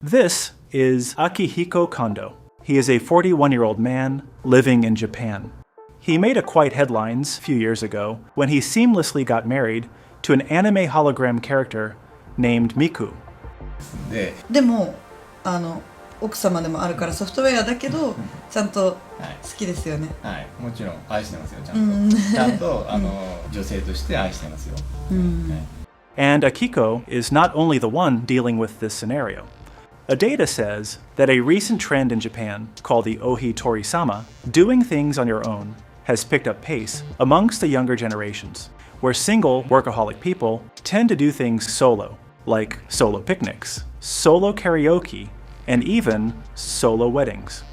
This is Akihiko Kondo. He is a 41-year-old man living in Japan. He made a quite headlines a few years ago when he seamlessly got married to an anime hologram character named Miku. でも奥様でもあるからソフトウェアだけどちゃんと好きですよね。はい、もちろん愛してますよ。ちゃんと女性として愛してますよ。And Akiko is not only the one dealing with this scenario. A data says that a recent trend in Japan called the Ohi Tori-sama, doing things on your own, has picked up pace amongst the younger generations, where single workaholic people tend to do things solo, like solo picnics, solo karaoke, and even solo weddings.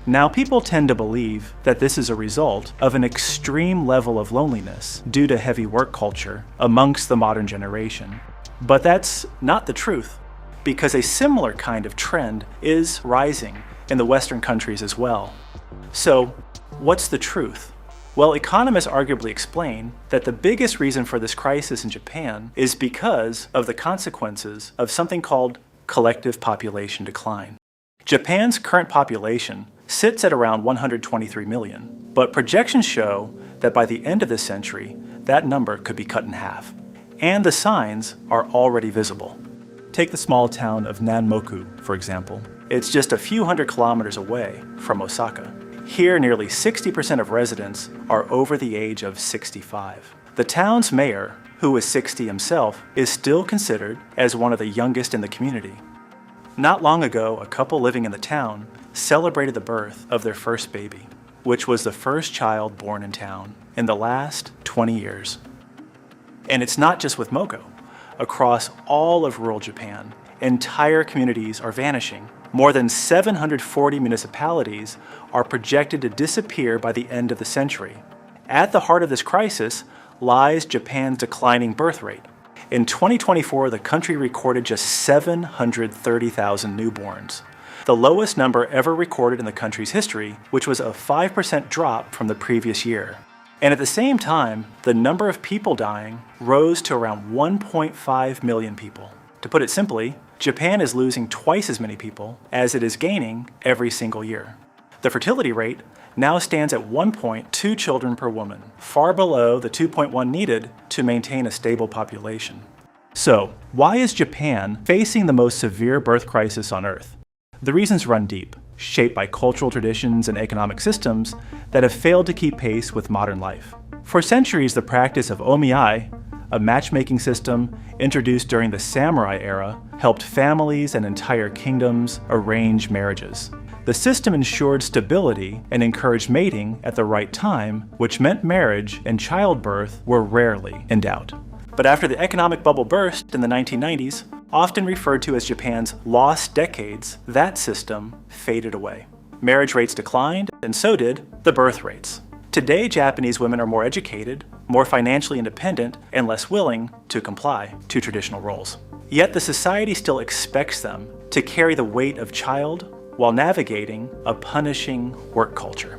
Now, people tend to believe that this is a result of an extreme level of loneliness due to heavy work culture amongst the modern generation. But that's not the truth, because a similar kind of trend is rising in the Western countries as well. So, what's the truth? Well, economists arguably explain that the biggest reason for this crisis in Japan is because of the consequences of something called collective population decline. Japan's current population sits at around 123 million, but projections show that by the end of this century, that number could be cut in half. And the signs are already visible. Take the small town of Nanmoku, for example. It's just a few hundred kilometers away from Osaka. Here, nearly 60% of residents are over the age of 65. The town's mayor, who is 60 himself, is still considered as one of the youngest in the community. Not long ago, a couple living in the town celebrated the birth of their first baby, which was the first child born in town in the last 20 years. And it's not just with Moko. Across all of rural Japan, entire communities are vanishing. More than 740 municipalities are projected to disappear by the end of the century. At the heart of this crisis lies Japan's declining birth rate. In 2024, the country recorded just 730,000 newborns, the lowest number ever recorded in the country's history, which was a 5% drop from the previous year. And at the same time, the number of people dying rose to around 1.5 million people. To put it simply, Japan is losing twice as many people as it is gaining every single year. The fertility rate now stands at 1.2 children per woman, far below the 2.1 needed to maintain a stable population. So, why is Japan facing the most severe birth crisis on Earth? The reasons run deep, shaped by cultural traditions and economic systems that have failed to keep pace with modern life. For centuries, the practice of omiai, a matchmaking system introduced during the samurai era, helped families and entire kingdoms arrange marriages. The system ensured stability and encouraged mating at the right time, which meant marriage and childbirth were rarely in doubt. But after the economic bubble burst in the 1990s, often referred to as Japan's lost decades, that system faded away. Marriage rates declined, and so did the birth rates. Today, Japanese women are more educated, more financially independent, and less willing to comply to traditional roles. Yet the society still expects them to carry the weight of child while navigating a punishing work culture.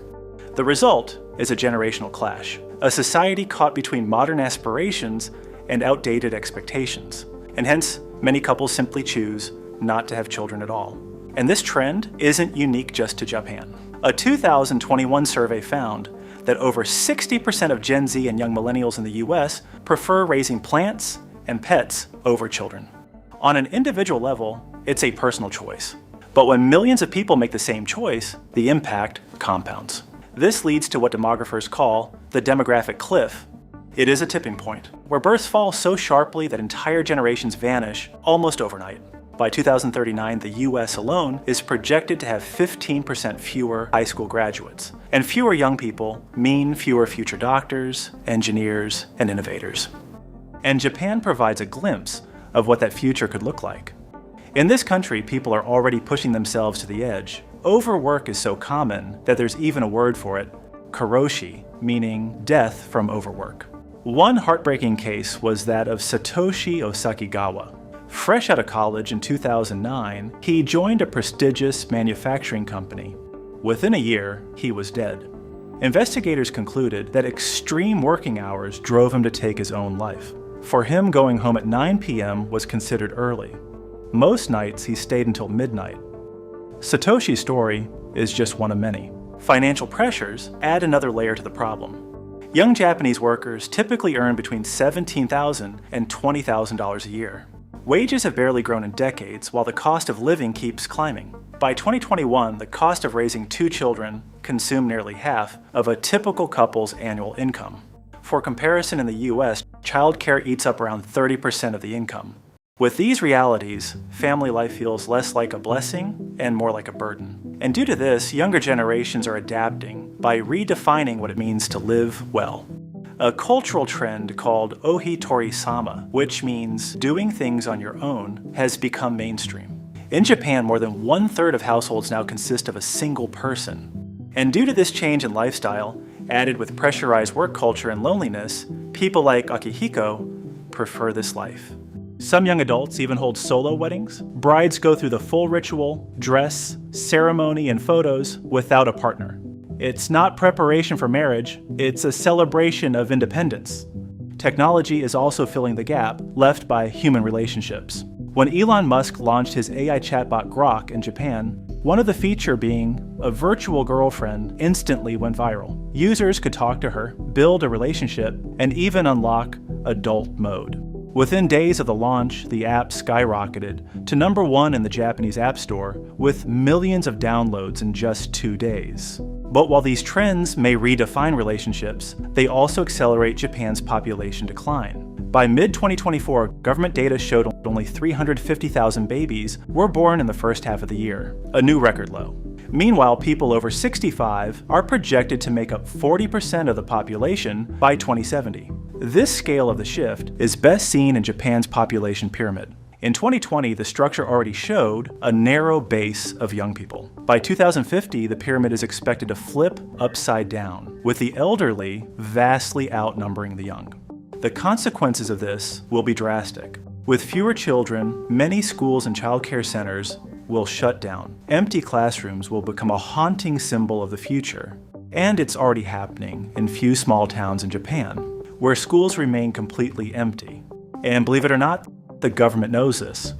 The result is a generational clash, a society caught between modern aspirations and outdated expectations, and hence many couples simply choose not to have children at all. And this trend isn't unique just to Japan. A 2021 survey found that over 60% of Gen Z and young millennials in the US prefer raising plants and pets over children. On an individual level, it's a personal choice. But when millions of people make the same choice, the impact compounds. This leads to what demographers call the demographic cliff. It is a tipping point, where births fall so sharply that entire generations vanish almost overnight. By 2039, the US alone is projected to have 15% fewer high school graduates. And fewer young people mean fewer future doctors, engineers, and innovators. And Japan provides a glimpse of what that future could look like. In this country, people are already pushing themselves to the edge. Overwork is so common that there's even a word for it, karoshi, meaning death from overwork. One heartbreaking case was that of Satoshi Osakigawa. Fresh out of college in 2009, he joined a prestigious manufacturing company. Within a year, he was dead. Investigators concluded that extreme working hours drove him to take his own life. For him, going home at 9 p.m. was considered early. Most nights he stayed until midnight. Satoshi's story is just one of many. Financial pressures add another layer to the problem. Young Japanese workers typically earn between $17,000 and $20,000 a year. Wages have barely grown in decades, while the cost of living keeps climbing. By 2021, the cost of raising 2 children consumed nearly half of a typical couple's annual income. For comparison, in the US, childcare eats up around 30% of the income. With these realities, family life feels less like a blessing and more like a burden. And due to this, younger generations are adapting by redefining what it means to live well. A cultural trend called ohitori-sama, which means doing things on your own, has become mainstream. In Japan, more than 1/3 of households now consist of a single person. And due to this change in lifestyle, added with pressurized work culture and loneliness, people like Akihiko prefer this life. Some young adults even hold solo weddings. Brides go through the full ritual, dress, ceremony, and photos without a partner. It's not preparation for marriage, it's a celebration of independence. Technology is also filling the gap left by human relationships. When Elon Musk launched his AI chatbot Grok in Japan, one of the features being a virtual girlfriend instantly went viral. Users could talk to her, build a relationship, and even unlock adult mode. Within days of the launch, the app skyrocketed to number 1 in the Japanese App Store with millions of downloads in just 2 days. But while these trends may redefine relationships, they also accelerate Japan's population decline. By mid-2024, government data showed only 350,000 babies were born in the first half of the year, a new record low. Meanwhile, people over 65 are projected to make up 40% of the population by 2070. This scale of the shift is best seen in Japan's population pyramid. In 2020, the structure already showed a narrow base of young people. By 2050, the pyramid is expected to flip upside down, with the elderly vastly outnumbering the young. The consequences of this will be drastic. With fewer children, many schools and childcare centers will shut down. Empty classrooms will become a haunting symbol of the future. And it's already happening in few small towns in Japan, where schools remain completely empty. And believe it or not, the government knows this.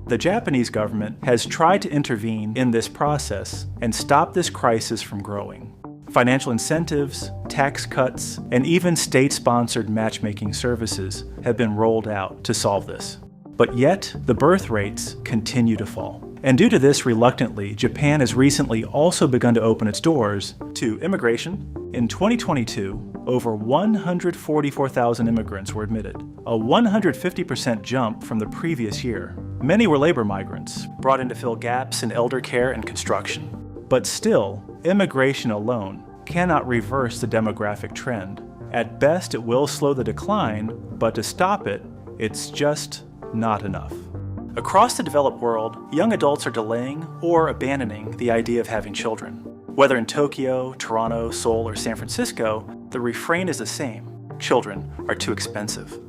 The Japanese government has tried to intervene in this process and stop this crisis from growing. Financial incentives, tax cuts, and even state-sponsored matchmaking services have been rolled out to solve this. But yet, the birth rates continue to fall. And due to this, reluctantly, Japan has recently also begun to open its doors to immigration. In 2022, over 144,000 immigrants were admitted, a 150% jump from the previous year. Many were labor migrants, brought in to fill gaps in elder care and construction. But still, immigration alone cannot reverse the demographic trend. At best, it will slow the decline, but to stop it, it's just not enough. Across the developed world, young adults are delaying or abandoning the idea of having children. Whether in Tokyo, Toronto, Seoul, or San Francisco, the refrain is the same: children are too expensive.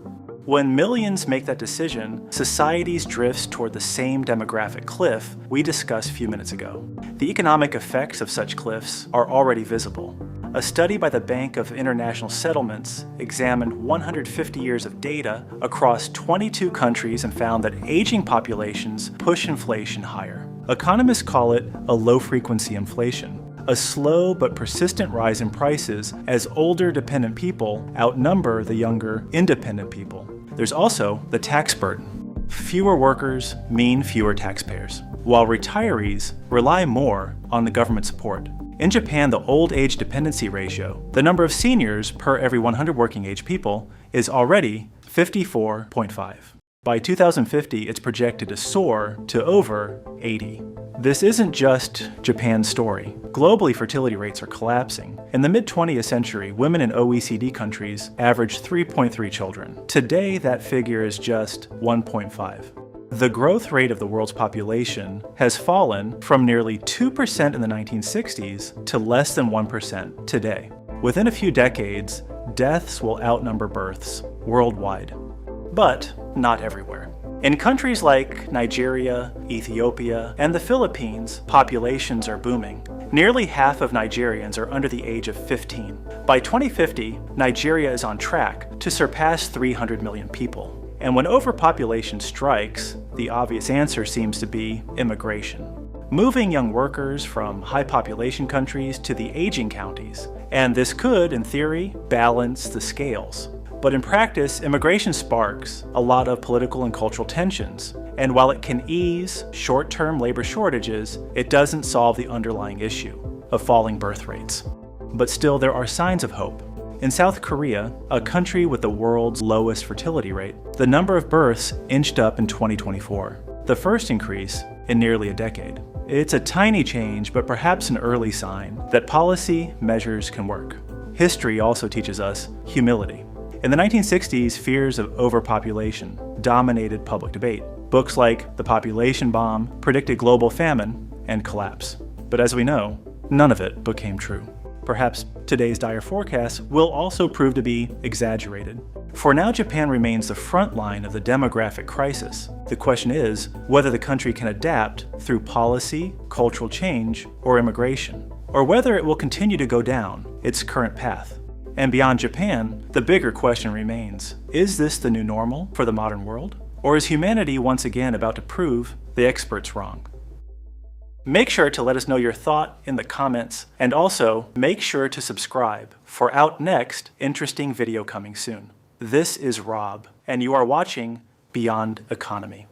When millions make that decision, societies drift toward the same demographic cliff we discussed a few minutes ago. The economic effects of such cliffs are already visible. A study by the Bank of International Settlements examined 150 years of data across 22 countries and found that aging populations push inflation higher. Economists call it a low-frequency inflation, a slow but persistent rise in prices as older dependent people outnumber the younger independent people. There's also the tax burden. Fewer workers mean fewer taxpayers, while retirees rely more on the government support. In Japan, the old age dependency ratio, the number of seniors per every 100 working age people, is already 54.5. By 2050, it's projected to soar to over 80. This isn't just Japan's story. Globally, fertility rates are collapsing. In the mid-20th century, women in OECD countries averaged 3.3 children. Today, that figure is just 1.5. The growth rate of the world's population has fallen from nearly 2% in the 1960s to less than 1% today. Within a few decades, deaths will outnumber births worldwide. But not everywhere. In countries like Nigeria, Ethiopia, and the Philippines, populations are booming. Nearly half of Nigerians are under the age of 15. By 2050, Nigeria is on track to surpass 300 million people. And when overpopulation strikes, the obvious answer seems to be immigration. Moving young workers from high population countries to the aging counties. And this could, in theory, balance the scales. But in practice, immigration sparks a lot of political and cultural tensions. And while it can ease short-term labor shortages, it doesn't solve the underlying issue of falling birth rates. But still, there are signs of hope. In South Korea, a country with the world's lowest fertility rate, the number of births inched up in 2024, the first increase in nearly a decade. It's a tiny change, but perhaps an early sign that policy measures can work. History also teaches us humility. In the 1960s, fears of overpopulation dominated public debate. Books like The Population Bomb predicted global famine and collapse. But as we know, none of it became true. Perhaps today's dire forecasts will also prove to be exaggerated. For now, Japan remains the front line of the demographic crisis. The question is whether the country can adapt through policy, cultural change, or immigration, or whether it will continue to go down its current path. And beyond Japan, the bigger question remains, is this the new normal for the modern world? Or is humanity once again about to prove the experts wrong? Make sure to let us know your thought in the comments, and also make sure to subscribe for Out Next interesting video coming soon. This is Rob, and you are watching Beyond Economy.